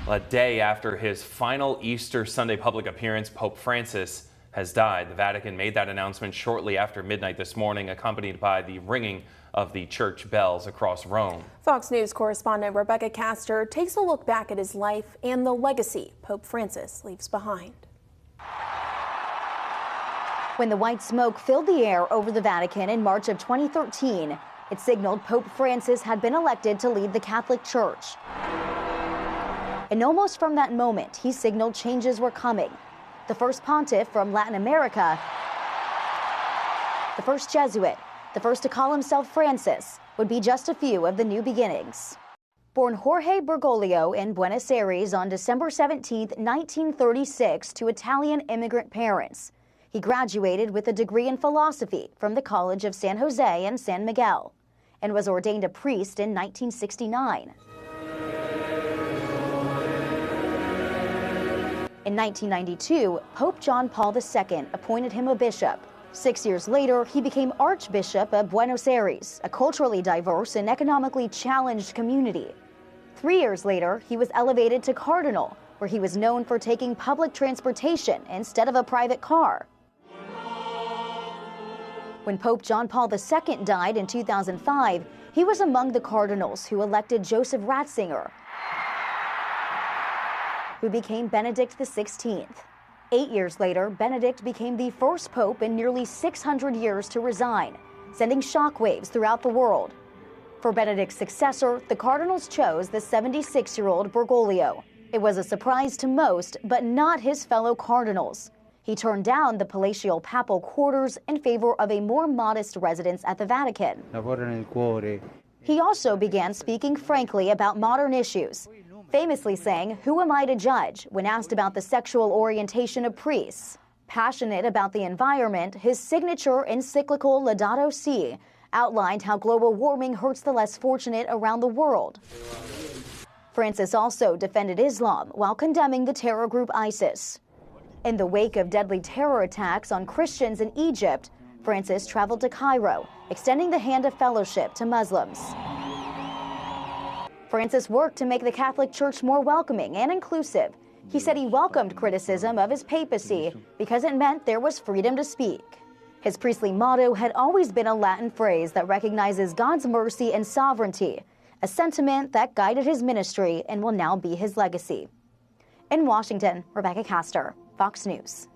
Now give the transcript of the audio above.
A day after his final Easter Sunday public appearance, Pope Francis has died. The Vatican made that announcement shortly after midnight this morning, accompanied by the ringing of the church bells across Rome. Fox News correspondent Rebecca Castor takes a look back at his life and the legacy Pope Francis leaves behind. When the white smoke filled the air over the Vatican in March of 2013, it signaled Pope Francis had been elected to lead the Catholic Church. And almost from that moment, he signaled changes were coming. The first pontiff from Latin America, the first Jesuit, the first to call himself Francis, would be just a few of the new beginnings. Born Jorge Bergoglio in Buenos Aires on December 17, 1936, to Italian immigrant parents. He graduated with a degree in philosophy from the College of San Jose and San Miguel and was ordained a priest in 1969. In 1992, Pope John Paul II appointed him a bishop. 6 years later, he became Archbishop of Buenos Aires, a culturally diverse and economically challenged community. 3 years later, he was elevated to cardinal, where he was known for taking public transportation instead of a private car. When Pope John Paul II died in 2005, he was among the cardinals who elected Joseph Ratzinger, who became Benedict XVI. 8 years later, Benedict became the first pope in nearly 600 years to resign, sending shockwaves throughout the world. For Benedict's successor, the cardinals chose the 76-year-old Bergoglio. It was a surprise to most, but not his fellow cardinals. He turned down the palatial papal quarters in favor of a more modest residence at the Vatican. He also began speaking frankly about modern issues, famously saying, "Who am I to judge?" when asked about the sexual orientation of priests. Passionate about the environment, his signature encyclical Laudato Si outlined how global warming hurts the less fortunate around the world. Francis also defended Islam while condemning the terror group ISIS. In the wake of deadly terror attacks on Christians in Egypt, Francis traveled to Cairo, extending the hand of fellowship to Muslims. Francis worked to make the Catholic Church more welcoming and inclusive. He said he welcomed criticism of his papacy because it meant there was freedom to speak. His priestly motto had always been a Latin phrase that recognizes God's mercy and sovereignty, a sentiment that guided his ministry and will now be his legacy. In Washington, Rebecca Castor, Fox News.